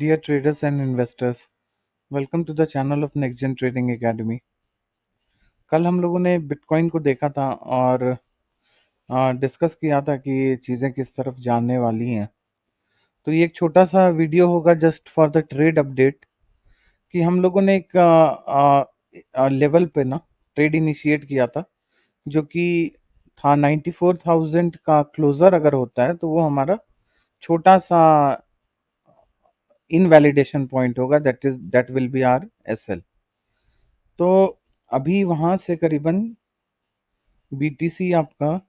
Dear traders and investors, welcome to the channel of Next Gen Trading Academy। कल हम लोगों ने bitcoin को देखा था और डिस्कस किया था कि चीज़ें किस तरफ जाने वाली हैं। तो ये एक छोटा सा वीडियो होगा just for the trade update कि हम लोगों ने एक लेवल पे ना ट्रेड इनिशिएट किया था जो कि था 94,000 का क्लोजर अगर होता है तो वो हमारा छोटा सा इनवैलिडेशन पॉइंट होगा, that will be R S L. तो अभी वहां से करीबन बीटीसी आपका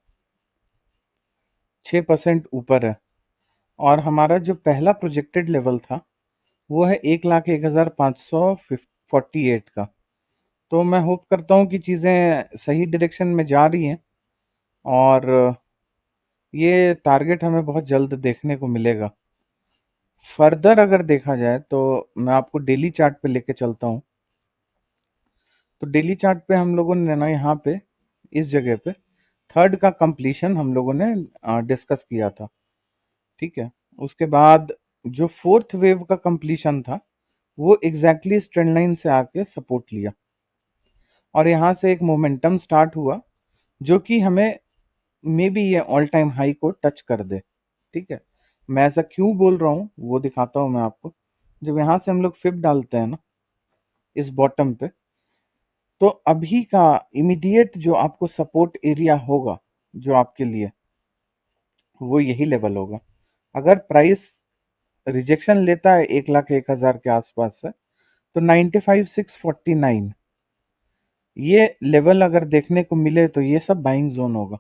6% ऊपर है और हमारा जो पहला प्रोजेक्टेड लेवल था वो है 1,01,548 का। तो मैं होप करता हूँ कि चीज़ें सही डायरेक्शन में जा रही हैं और ये टारगेट हमें बहुत जल्द देखने को मिलेगा। फर्दर अगर देखा जाए तो मैं आपको डेली चार्ट पे लेके चलता हूँ। तो डेली चार्ट पे हम लोगों ने ना यहाँ पे इस जगह पे थर्ड का कंप्लीशन हम लोगों ने डिस्कस किया था, ठीक है। उसके बाद जो फोर्थ वेव का कंप्लीशन था वो एग्जैक्टली इस ट्रेंड लाइन से आके सपोर्ट लिया और यहाँ से एक मोमेंटम स्टार्ट हुआ जो कि हमें मे बी ये ऑल टाइम हाई को टच कर दे, ठीक है। मैं ऐसा क्यों बोल रहा हूँ वो दिखाता हूँ मैं आपको। जब यहाँ से हम लोग फिब डालते हैं ना इस बॉटम पे, तो अभी का इमीडिएट जो आपको सपोर्ट एरिया होगा जो आपके लिए वो यही लेवल होगा। अगर प्राइस रिजेक्शन लेता है 1,01,000 के आसपास से तो 95,649 ये लेवल अगर देखने को मिले तो ये सब बाइंग जोन होगा।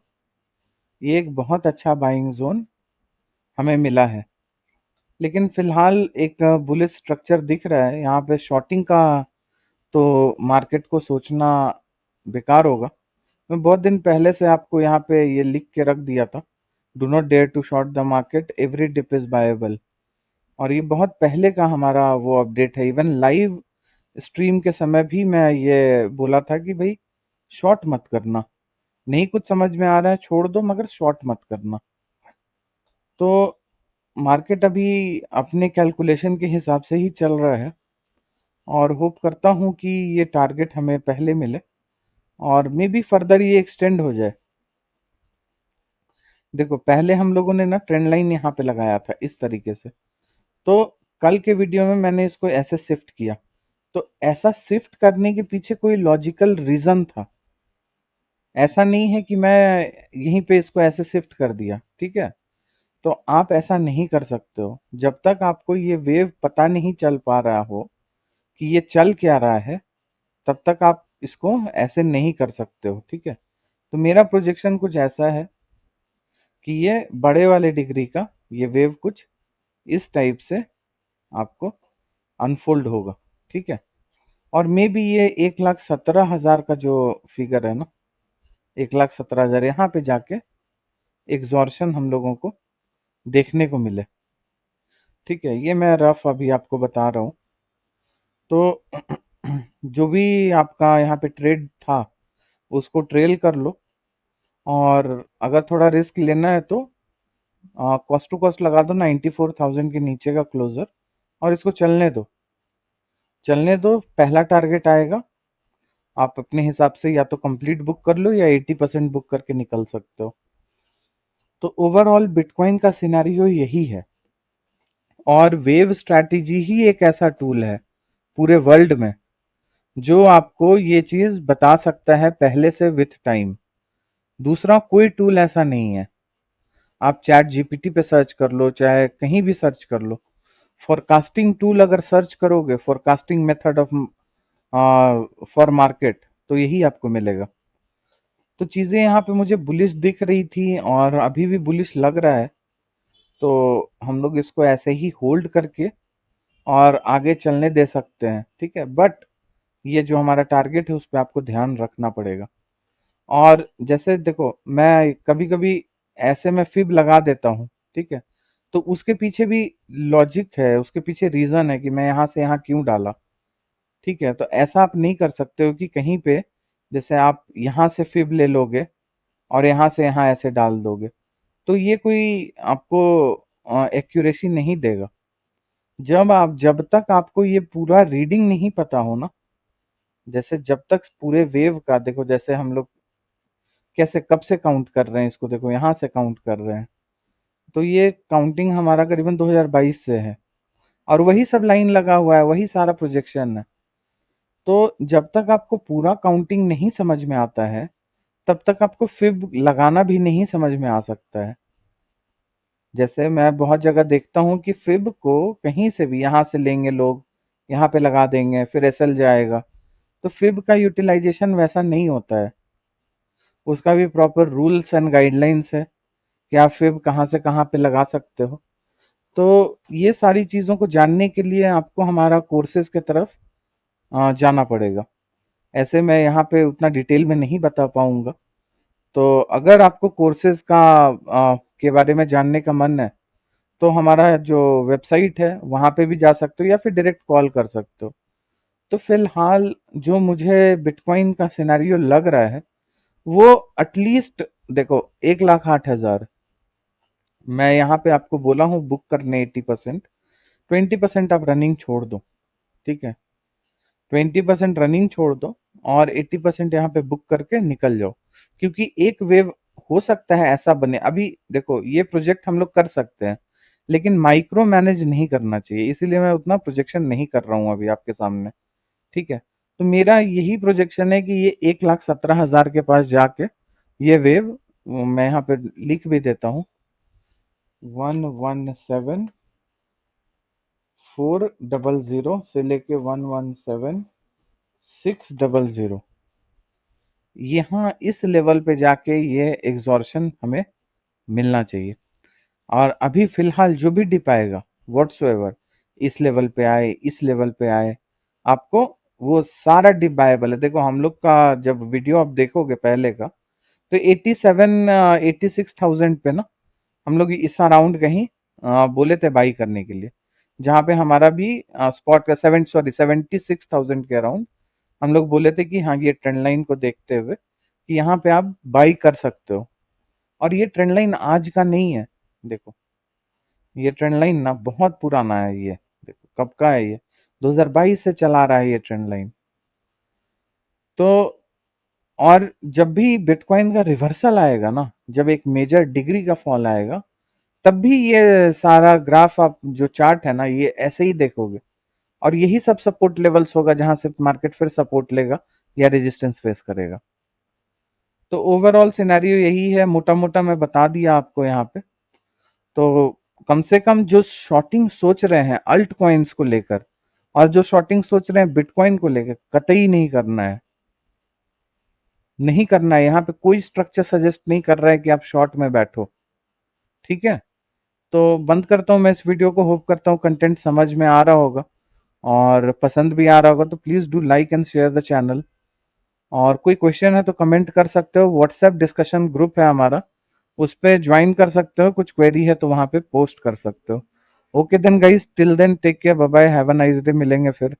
ये एक बहुत अच्छा बाइंग जोन हमें मिला है। लेकिन फिलहाल एक बुलिश स्ट्रक्चर दिख रहा है यहाँ पे। शॉर्टिंग का तो मार्केट को सोचना बेकार होगा। मैं बहुत दिन पहले से आपको यहाँ पे ये लिख के रख दिया था, do not dare to short the market, every dip is buyable. और ये बहुत पहले का हमारा वो अपडेट है। इवन लाइव स्ट्रीम के समय भी मैं ये बोला था कि भाई शॉर्ट मत करना, नहीं कुछ समझ में आ रहा है छोड़ दो मगर शॉर्ट मत करना। तो मार्केट अभी अपने कैलकुलेशन के हिसाब से ही चल रहा है और होप करता हूँ कि ये टारगेट हमें पहले मिले और मे बी फर्दर ये एक्सटेंड हो जाए। देखो पहले हम लोगों ने ना ट्रेंड लाइन यहाँ पे लगाया था इस तरीके से, तो कल के वीडियो में मैंने इसको ऐसे शिफ्ट किया। तो ऐसा शिफ्ट करने के पीछे कोई लॉजिकल रीजन था, ऐसा नहीं है कि मैं यहीं पे इसको ऐसे शिफ्ट कर दिया, ठीक है। तो आप ऐसा नहीं कर सकते हो जब तक आपको ये वेव पता नहीं चल पा रहा हो कि ये चल क्या रहा है, तब तक आप इसको ऐसे नहीं कर सकते हो, ठीक है। तो मेरा प्रोजेक्शन कुछ ऐसा है कि ये बड़े वाले डिग्री का ये वेव कुछ इस टाइप से आपको अनफोल्ड होगा, ठीक है। और मे बी ये 1,17,000 का जो फिगर है ना, 1,17,000 यहाँ पे जाके एग्जॉर्शन हम लोगों को देखने को मिले, ठीक है। ये मैं रफ अभी आपको बता रहा हूँ। तो जो भी आपका यहाँ पे ट्रेड था उसको ट्रेल कर लो और अगर थोड़ा रिस्क लेना है तो कॉस्ट टू कॉस्ट लगा दो 94,000 के नीचे का क्लोजर और इसको चलने दो। चलने दो, पहला टारगेट आएगा, आप अपने हिसाब से या तो कंप्लीट बुक कर लो या 80% बुक करके निकल सकते हो। तो ओवरऑल बिटकॉइन का सिनेरियो यही है और वेव स्ट्रैटेजी ही एक ऐसा टूल है पूरे वर्ल्ड में जो आपको ये चीज बता सकता है पहले से विथ टाइम। दूसरा कोई टूल ऐसा नहीं है। आप चैट जीपीटी पे सर्च कर लो, चाहे कहीं भी सर्च कर लो, फोरकास्टिंग टूल अगर सर्च करोगे, forecasting method of for market, तो यही आपको मिलेगा। तो चीजें यहाँ पे मुझे बुलिश दिख रही थी और अभी भी बुलिश लग रहा है, तो हम लोग इसको ऐसे ही होल्ड करके और आगे चलने दे सकते हैं, ठीक है। बट ये जो हमारा टारगेट है उस पर आपको ध्यान रखना पड़ेगा। और जैसे देखो मैं कभी कभी ऐसे में फिब लगा देता हूँ, ठीक है। तो उसके पीछे भी लॉजिक है, उसके पीछे रीजन है कि मैं यहाँ से यहाँ क्यों डाला, ठीक है। तो ऐसा आप नहीं कर सकते हो कि कहीं पे जैसे आप यहाँ से फिब ले लोगे और यहाँ से यहाँ ऐसे डाल दोगे, तो ये कोई आपको एक्यूरेसी नहीं देगा। जब तक आपको ये पूरा रीडिंग नहीं पता हो ना, जैसे जब तक पूरे वेव का देखो, जैसे हम लोग कैसे कब से काउंट कर रहे हैं इसको, देखो यहाँ से काउंट कर रहे हैं, तो ये काउंटिंग हमारा करीबन 2022 से है, और वही सब लाइन लगा हुआ है, वही सारा प्रोजेक्शन है। तो जब तक आपको पूरा काउंटिंग नहीं समझ में आता है, तब तक आपको फिब लगाना भी नहीं समझ में आ सकता है। जैसे मैं बहुत जगह देखता हूँ कि फिब को कहीं से भी, यहाँ से लेंगे लोग, यहाँ पे लगा देंगे, फिर एसएल जाएगा। तो फिब का यूटिलाइजेशन वैसा नहीं होता है, उसका भी प्रॉपर रूल्स एंड गाइडलाइंस है कि आप फिब कहाँ से कहाँ पे लगा सकते हो। तो ये सारी चीज़ों को जानने के लिए आपको हमारा कोर्सेज की तरफ जाना पड़ेगा। ऐसे मैं यहाँ पे उतना डिटेल में नहीं बता पाऊंगा। तो अगर आपको कोर्सेज का के बारे में जानने का मन है, तो हमारा जो वेबसाइट है वहाँ पे भी जा सकते हो, या फिर डायरेक्ट कॉल कर सकते हो। तो फिलहाल जो मुझे बिटकॉइन का सिनेरियो लग रहा है, वो एटलीस्ट देखो 1,08,000, मैं यहाँ पे आपको बोला हूँ बुक करने 80%, 20% आप रनिंग छोड़ दो, ठीक है, 20% रनिंग छोड़ दो और 80% यहाँ पे बुक करके निकल जाओ। क्योंकि एक वेव हो सकता है ऐसा बने, अभी देखो ये प्रोजेक्ट हम लोग कर सकते हैं, लेकिन माइक्रो मैनेज नहीं करना चाहिए, इसीलिए मैं उतना प्रोजेक्शन नहीं कर रहा हूँ अभी आपके सामने, ठीक है। तो मेरा यही प्रोजेक्शन है कि ये 1,17,000 के पास जाके ये वेव, मैं यहाँ पे लिख भी देता हूँ, 117,400 से लेके 117,600, यहाँ इस लेवल पे जाके ये एग्जॉर्शन हमें मिलना चाहिए। और अभी फिलहाल जो भी डिप आएगा व्हाट्सोएवर, इस लेवल पे आए, इस लेवल पे आए, आपको वो सारा डिप बायबल है। देखो हम लोग का जब वीडियो आप देखोगे पहले का, तो 86,000 पे ना, हम लोग इस अराउंड कहीं बोले थे बाई करने के लिए, जहाँ पे हमारा भी स्पॉट का 76,000 के अराउंड हम लोग बोले थे कि हाँ ये ट्रेंड लाइन को देखते हुए कि यहाँ पे आप बाई कर सकते हो। और ये ट्रेंड लाइन आज का नहीं है, देखो ये ट्रेंड लाइन ना बहुत पुराना है, ये देखो कब का है, ये 2022 से चला रहा है ये ट्रेंड लाइन। तो और जब भी बिटकॉइन का रिवर्सल आएगा ना, जब एक मेजर डिग्री का फॉल आएगा, तब भी ये सारा ग्राफ, आप जो चार्ट है ना, ये ऐसे ही देखोगे, और यही सब सपोर्ट लेवल्स होगा जहां से मार्केट फिर सपोर्ट लेगा या रेजिस्टेंस फेस करेगा। तो ओवरऑल सिनेरियो यही है, मोटा मोटा मैं बता दिया आपको यहाँ पे। तो कम से कम जो शॉर्टिंग सोच रहे हैं अल्ट कॉइन्स को लेकर, और जो शॉर्टिंग सोच रहे हैं बिटकॉइन को लेकर, कतई नहीं करना है, नहीं करना है। यहाँ पे कोई स्ट्रक्चर सजेस्ट नहीं कर रहा है कि आप शॉर्ट में बैठो, ठीक है। तो बंद करता हूँ मैं इस वीडियो को, होप करता हूँ कंटेंट समझ में आ रहा होगा और पसंद भी आ रहा होगा। तो please do like and share the channel, और कोई क्वेश्चन है तो कमेंट कर सकते हो, व्हाट्सएप डिस्कशन ग्रुप है हमारा, उस पे ज्वाइन कर सकते हो, कुछ क्वेरी है तो वहां पे पोस्ट कर सकते हो। Okay then guys, till then take care, bye bye, have a nice day, मिलेंगे फिर।